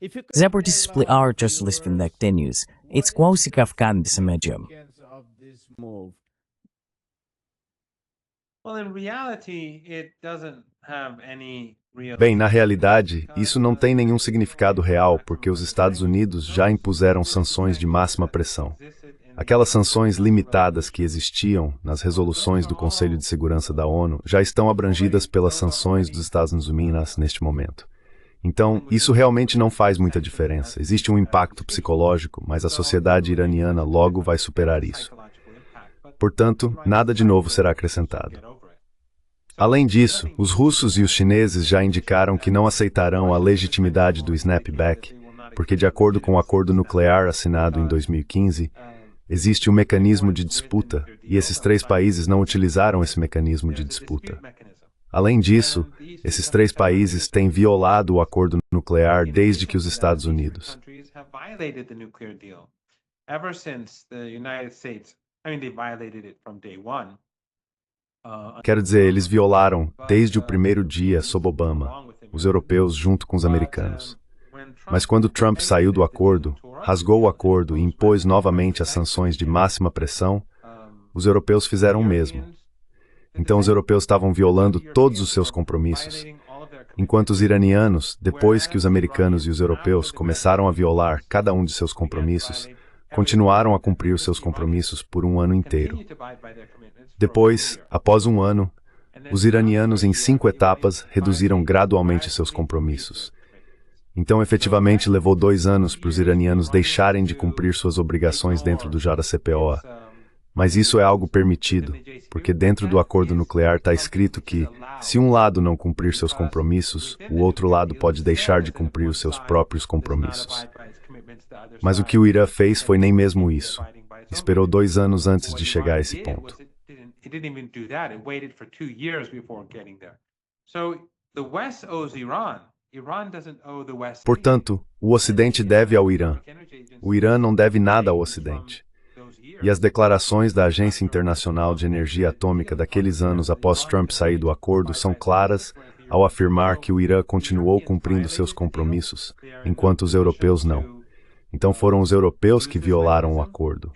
Is split our just listing continues. It's quasi Kafkan this medium. Bem, na realidade, isso não tem nenhum significado real, porque os Estados Unidos já impuseram sanções de máxima pressão. Aquelas sanções limitadas que existiam nas resoluções do Conselho de Segurança da ONU já estão abrangidas pelas sanções dos Estados Unidos neste momento. Então, isso realmente não faz muita diferença. Existe um impacto psicológico, mas a sociedade iraniana logo vai superar isso. Portanto, nada de novo será acrescentado. Além disso, os russos e os chineses já indicaram que não aceitarão a legitimidade do snapback, porque de acordo com o acordo nuclear assinado em 2015, existe um mecanismo de disputa, e esses três países não utilizaram esse mecanismo de disputa. Além disso, esses três países têm violado o acordo nuclear desde que os Estados Unidos. Quero dizer, eles violaram desde o primeiro dia sob Obama, os europeus junto com os americanos. Mas quando Trump saiu do acordo, rasgou o acordo e impôs novamente as sanções de máxima pressão, os europeus fizeram o mesmo. Então os europeus estavam violando todos os seus compromissos, enquanto os iranianos, depois que os americanos e os europeus começaram a violar cada um de seus compromissos, continuaram a cumprir os seus compromissos por um ano inteiro. Depois, após um ano, os iranianos em 5 etapas reduziram gradualmente seus compromissos. Então, efetivamente, levou 2 anos para os iranianos deixarem de cumprir suas obrigações dentro do JCPOA. Mas isso é algo permitido, porque dentro do acordo nuclear está escrito que, se um lado não cumprir seus compromissos, o outro lado pode deixar de cumprir os seus próprios compromissos. Mas o que o Irã fez foi nem mesmo isso. Esperou 2 anos antes de chegar a esse ponto. Portanto, o Ocidente deve ao Irã. O Irã não deve nada ao Ocidente. E as declarações da Agência Internacional de Energia Atômica daqueles anos após Trump sair do acordo são claras ao afirmar que o Irã continuou cumprindo seus compromissos, enquanto os europeus não. Então foram os europeus que violaram o acordo.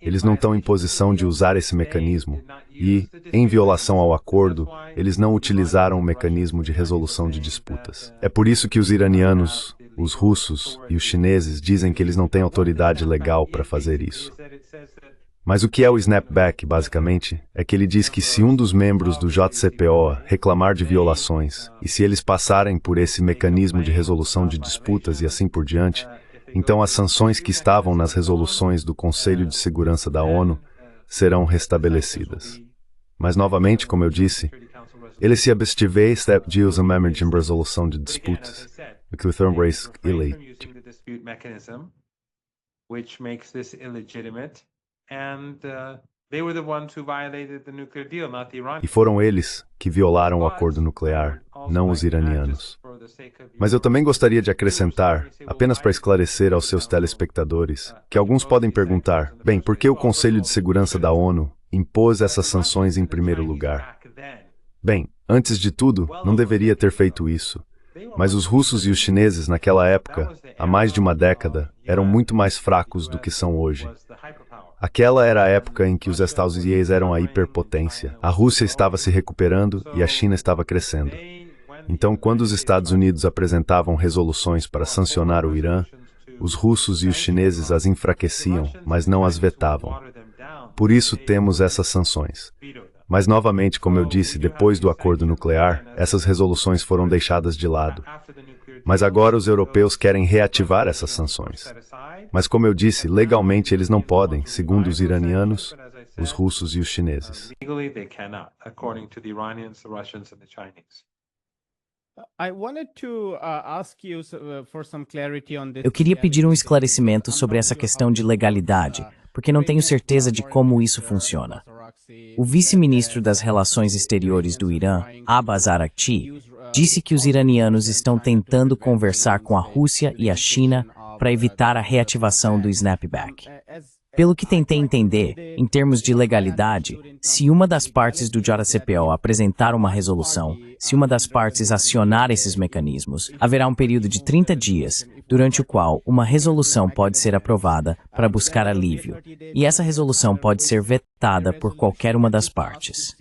Eles não estão em posição de usar esse mecanismo e, em violação ao acordo, eles não utilizaram o mecanismo de resolução de disputas. É por isso que os iranianos, os russos e os chineses dizem que eles não têm autoridade legal para fazer isso. Mas o que é o snapback, basicamente, é que ele diz que se um dos membros do JCPOA reclamar de violações, e se eles passarem por esse mecanismo de resolução de disputas e assim por diante, então as sanções que estavam nas resoluções do Conselho de Segurança da ONU serão restabelecidas. Mas, novamente, como eu disse, ele se abstiver de usar o mecanismo de resolução de disputas, o que o termo é ilegítimo. E foram eles que violaram o acordo nuclear, não os iranianos. Mas eu também gostaria de acrescentar, apenas para esclarecer aos seus telespectadores, que alguns podem perguntar, bem, por que o Conselho de Segurança da ONU impôs essas sanções em primeiro lugar? Bem, antes de tudo, não deveria ter feito isso. Mas os russos e os chineses naquela época, há mais de uma década, eram muito mais fracos do que são hoje. Aquela era a época em que os Estados Unidos eram a hiperpotência. A Rússia estava se recuperando e a China estava crescendo. Então, quando os Estados Unidos apresentavam resoluções para sancionar o Irã, os russos e os chineses as enfraqueciam, mas não as vetavam. Por isso temos essas sanções. Mas, novamente, como eu disse, depois do acordo nuclear, essas resoluções foram deixadas de lado. Mas agora os europeus querem reativar essas sanções. Mas, como eu disse, legalmente eles não podem, segundo os iranianos, os russos e os chineses. Eu queria pedir um esclarecimento sobre essa questão de legalidade, porque não tenho certeza de como isso funciona. O vice-ministro das Relações Exteriores do Irã, Abbas Araghchi, disse que os iranianos estão tentando conversar com a Rússia e a China para evitar a reativação do snapback. Pelo que tentei entender, em termos de legalidade, se uma das partes do JCPOA apresentar uma resolução, se uma das partes acionar esses mecanismos, haverá um período de 30 dias, durante o qual uma resolução pode ser aprovada para buscar alívio, e essa resolução pode ser vetada por qualquer uma das partes.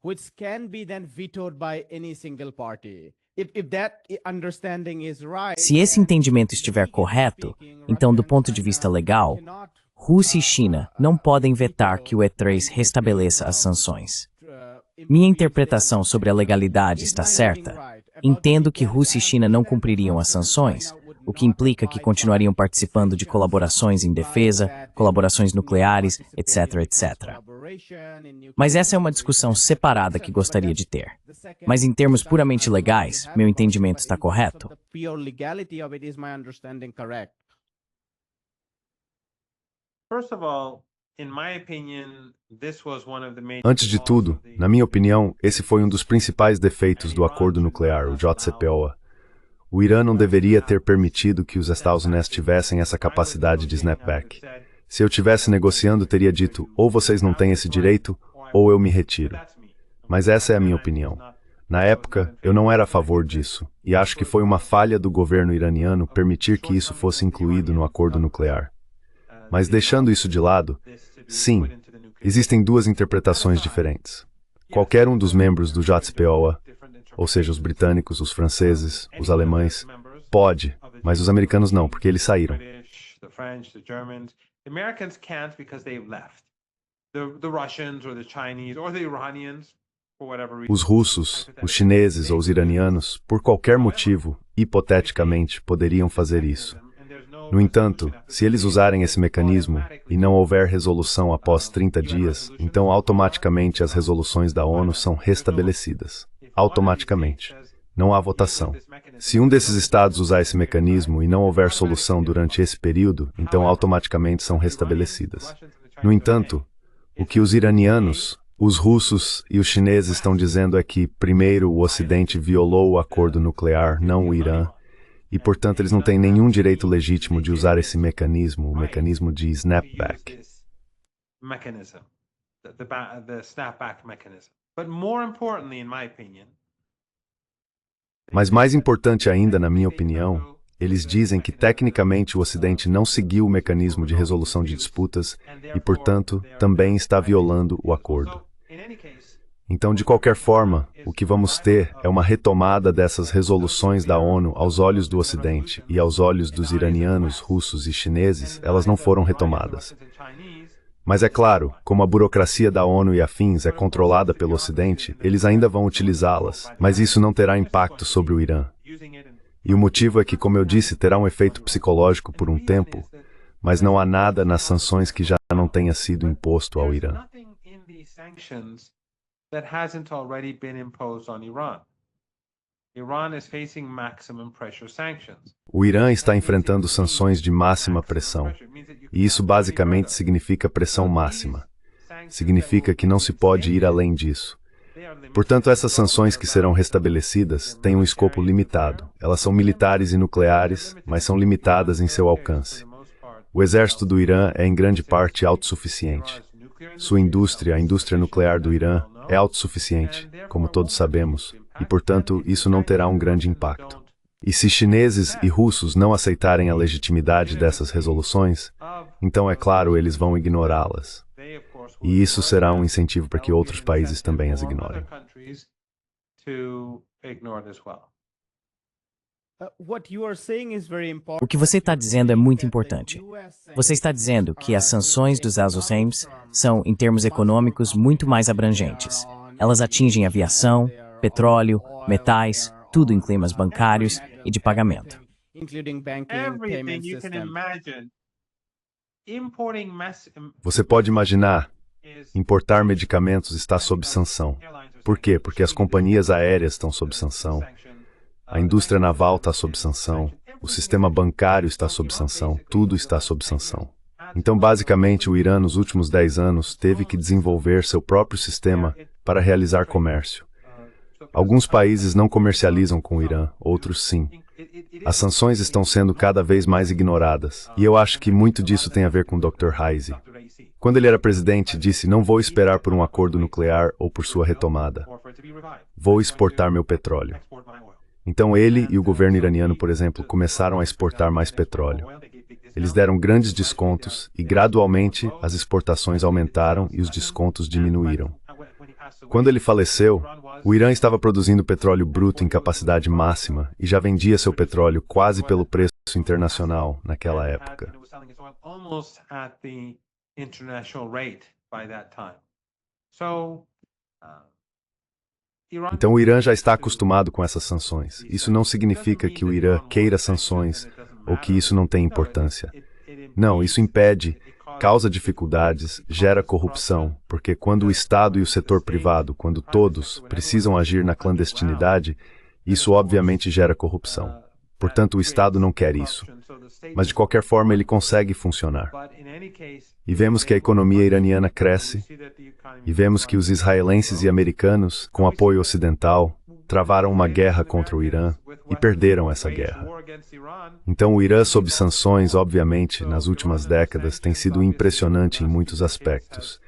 Which can be then vetoed by any single party. If that understanding is right, Se esse entendimento estiver correto, então, do ponto de vista legal, Rússia e China não podem vetar que o E3 restabeleça as sanções. Minha interpretação sobre a legalidade está certa? Entendo que Rússia e China não cumpririam as sanções, o que implica que continuariam participando de colaborações em defesa, colaborações nucleares, etc, etc. Mas essa é uma discussão separada que gostaria de ter. Mas em termos puramente legais, meu entendimento está correto? Antes de tudo, na minha opinião, esse foi um dos principais defeitos do acordo nuclear, o JCPOA. O Irã não deveria ter permitido que os Estados Unidos tivessem essa capacidade de snapback. Se eu estivesse negociando, teria dito, ou vocês não têm esse direito, ou eu me retiro. Mas essa é a minha opinião. Na época, eu não era a favor disso, e acho que foi uma falha do governo iraniano permitir que isso fosse incluído no acordo nuclear. Mas deixando isso de lado, sim, existem duas interpretações diferentes. Qualquer um dos membros do JCPOA, ou seja, os britânicos, os franceses, os alemães, pode, mas os americanos não, porque eles saíram. Os russos, os chineses ou os iranianos, por qualquer motivo, hipoteticamente, poderiam fazer isso. No entanto, se eles usarem esse mecanismo e não houver resolução após 30 dias, então automaticamente as resoluções da ONU são restabelecidas. Automaticamente. Não há votação. Se um desses estados usar esse mecanismo e não houver solução durante esse período, então automaticamente são restabelecidas. No entanto, o que os iranianos, os russos e os chineses estão dizendo é que, primeiro, o Ocidente violou o acordo nuclear, não o Irã, e, portanto, eles não têm nenhum direito legítimo de usar esse mecanismo, o mecanismo de snapback. Mas mais importante ainda, na minha opinião, eles dizem que tecnicamente o Ocidente não seguiu o mecanismo de resolução de disputas e, portanto, também está violando o acordo. Então, de qualquer forma, o que vamos ter é uma retomada dessas resoluções da ONU aos olhos do Ocidente e aos olhos dos iranianos, russos e chineses, elas não foram retomadas. Mas é claro, como a burocracia da ONU e afins é controlada pelo Ocidente, eles ainda vão utilizá-las, mas isso não terá impacto sobre o Irã. E o motivo é que, como eu disse, terá um efeito psicológico por um tempo, mas não há nada nas sanções que já não tenha sido imposto ao Irã. That hasn't already been imposed on Iran. Iran is facing maximum pressure sanctions. O Irã está enfrentando sanções de máxima pressão, e isso basicamente significa pressão máxima. Significa que não se pode ir além disso. Portanto, essas sanções que serão restabelecidas têm um escopo limitado. Elas são militares e nucleares, mas são limitadas em seu alcance. O exército do Irã é em grande parte autossuficiente. Sua indústria, a indústria nuclear do Irã, é autossuficiente, como todos sabemos, e, portanto, isso não terá um grande impacto. E se chineses e russos não aceitarem a legitimidade dessas resoluções, então, é claro, eles vão ignorá-las. E isso será um incentivo para que outros países também as ignorem. O que você está dizendo é muito importante. Você está dizendo que as sanções dos Assassins são, em termos econômicos, muito mais abrangentes. Elas atingem aviação, petróleo, metais, tudo em climas bancários e de pagamento. Você pode imaginar, importar medicamentos está sob sanção. Por quê? Porque as companhias aéreas estão sob sanção. A indústria naval está sob sanção, o sistema bancário está sob sanção, tudo está sob sanção. Então, basicamente, o Irã, nos últimos 10 anos, teve que desenvolver seu próprio sistema para realizar comércio. Alguns países não comercializam com o Irã, outros sim. As sanções estão sendo cada vez mais ignoradas, e eu acho que muito disso tem a ver com o Dr. Raisi. Quando ele era presidente, disse: "Não vou esperar por um acordo nuclear ou por sua retomada. Vou exportar meu petróleo." Então ele e o governo iraniano, por exemplo, começaram a exportar mais petróleo. Eles deram grandes descontos e, gradualmente, as exportações aumentaram e os descontos diminuíram. Quando ele faleceu, o Irã estava produzindo petróleo bruto em capacidade máxima e já vendia seu petróleo quase pelo preço internacional naquela época. Então o Irã já está acostumado com essas sanções. Isso não significa que o Irã queira sanções ou que isso não tem importância. Não, isso impede, causa dificuldades, gera corrupção, porque quando o Estado e o setor privado, quando todos, precisam agir na clandestinidade, isso obviamente gera corrupção. Portanto, o Estado não quer isso. Mas de qualquer forma ele consegue funcionar. E vemos que a economia iraniana cresce, e vemos que os israelenses e americanos, com apoio ocidental, travaram uma guerra contra o Irã e perderam essa guerra. Então o Irã, sob sanções, obviamente, nas últimas décadas, tem sido impressionante em muitos aspectos.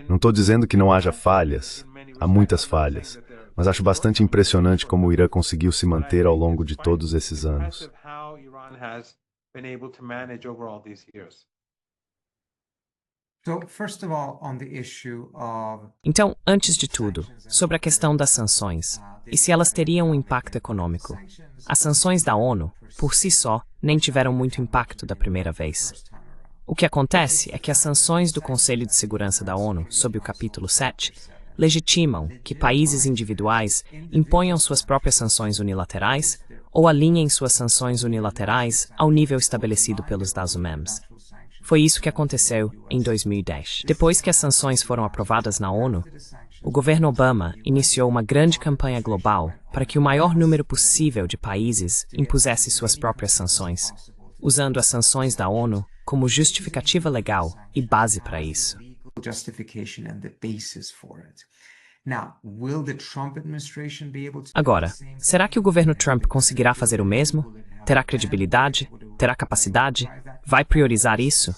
Não estou dizendo que não haja falhas, há muitas falhas, mas acho bastante impressionante como o Irã conseguiu se manter ao longo de todos esses anos. Então, antes de tudo, sobre a questão das sanções, e se elas teriam um impacto econômico. As sanções da ONU, por si só, nem tiveram muito impacto da primeira vez. O que acontece é que as sanções do Conselho de Segurança da ONU, sob o capítulo 7, legitimam que países individuais imponham suas próprias sanções unilaterais ou alinhem suas sanções unilaterais ao nível estabelecido pelos DASUMEMs. Foi isso que aconteceu em 2010. Depois que as sanções foram aprovadas na ONU, o governo Obama iniciou uma grande campanha global para que o maior número possível de países impusesse suas próprias sanções, usando as sanções da ONU como justificativa legal e base para isso. Agora, será que o governo Trump conseguirá fazer o mesmo? Terá credibilidade? Terá capacidade? Vai priorizar isso?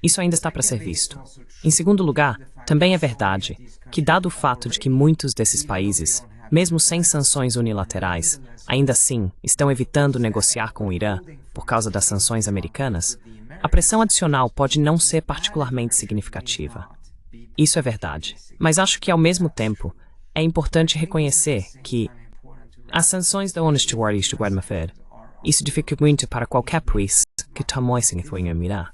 Isso ainda está para ser visto. Em segundo lugar, também é verdade que, dado o fato de que muitos desses países, mesmo sem sanções unilaterais, ainda assim estão evitando negociar com o Irã por causa das sanções americanas, a pressão adicional pode não ser particularmente significativa. Isso é verdade. Mas acho que, ao mesmo tempo, é importante reconhecer que as sanções da ONU estão isso dificulta muito para qualquer país que tome esse em Irã.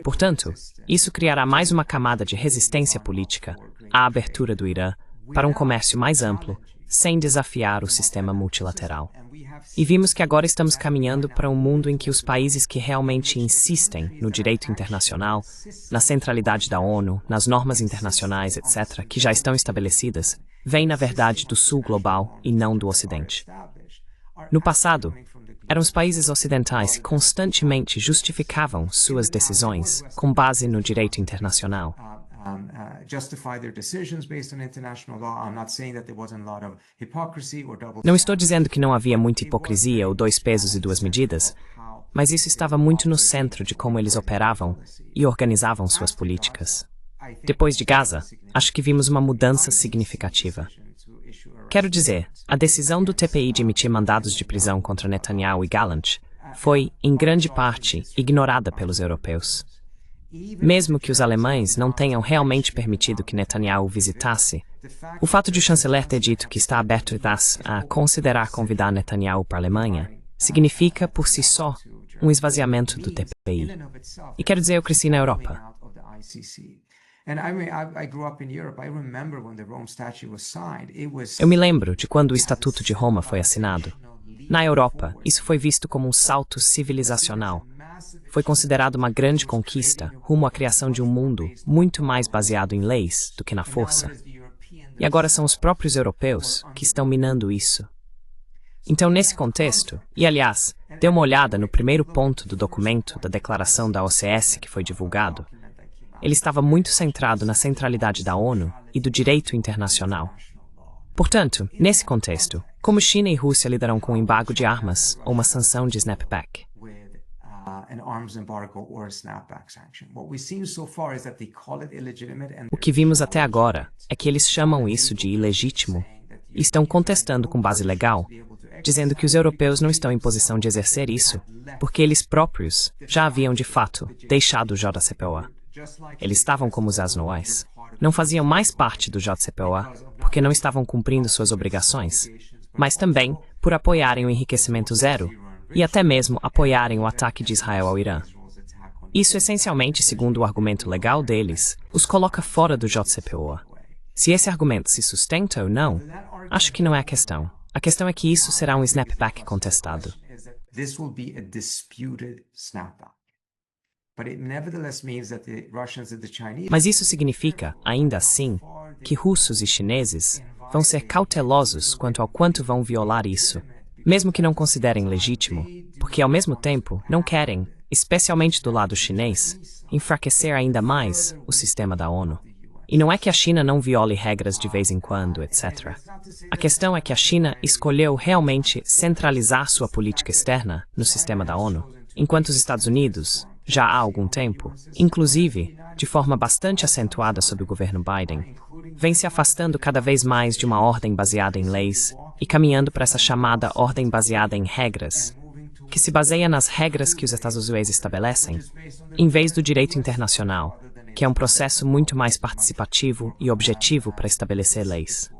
Portanto, isso criará mais uma camada de resistência política à abertura do Irã para um comércio mais amplo, sem desafiar o sistema multilateral. E vimos que agora estamos caminhando para um mundo em que os países que realmente insistem no direito internacional, na centralidade da ONU, nas normas internacionais, etc., que já estão estabelecidas, vêm, na verdade, do sul global e não do ocidente. No passado, eram os países ocidentais que constantemente justificavam suas decisões com base no direito internacional. Não estou dizendo que não havia muita hipocrisia ou dois pesos e duas medidas, mas isso estava muito no centro de como eles operavam e organizavam suas políticas. Depois de Gaza, acho que vimos uma mudança significativa. Quero dizer, a decisão do TPI de emitir mandados de prisão contra Netanyahu e Gallant foi, em grande parte, ignorada pelos europeus. Mesmo que os alemães não tenham realmente permitido que Netanyahu visitasse, o fato de o chanceler ter dito que está aberto a considerar convidar Netanyahu para a Alemanha significa, por si só, um esvaziamento do TPI. E quero dizer, eu cresci na Europa. Eu me lembro de quando o Estatuto de Roma foi assinado. Na Europa, isso foi visto como um salto civilizacional. Foi considerado uma grande conquista rumo à criação de um mundo muito mais baseado em leis do que na força. E agora são os próprios europeus que estão minando isso. Então, nesse contexto, e aliás, dê uma olhada no primeiro ponto do documento da declaração da OCS que foi divulgado, ele estava muito centrado na centralidade da ONU e do direito internacional. Portanto, nesse contexto, como China e Rússia lidarão com um embargo de armas ou uma sanção de snapback? O que vimos até agora é que eles chamam isso de ilegítimo e estão contestando com base legal, dizendo que os europeus não estão em posição de exercer isso, porque eles próprios já haviam de fato deixado o JCPOA. Eles estavam como os Asnoais. Não faziam mais parte do JCPOA porque não estavam cumprindo suas obrigações, mas também por apoiarem o enriquecimento zero e até mesmo apoiarem o ataque de Israel ao Irã. Isso, essencialmente, segundo o argumento legal deles, os coloca fora do JCPOA. Se esse argumento se sustenta ou não, acho que não é a questão. A questão é que isso será um snapback contestado. Mas isso significa, ainda assim, que russos e chineses vão ser cautelosos quanto ao quanto vão violar isso, mesmo que não considerem legítimo, porque ao mesmo tempo não querem, especialmente do lado chinês, enfraquecer ainda mais o sistema da ONU. E não é que a China não viole regras de vez em quando, etc. A questão é que a China escolheu realmente centralizar sua política externa no sistema da ONU, enquanto os Estados Unidos, já há algum tempo, inclusive de forma bastante acentuada sob o governo Biden, vem se afastando cada vez mais de uma ordem baseada em leis e caminhando para essa chamada ordem baseada em regras, que se baseia nas regras que os Estados Unidos estabelecem, em vez do direito internacional, que é um processo muito mais participativo e objetivo para estabelecer leis.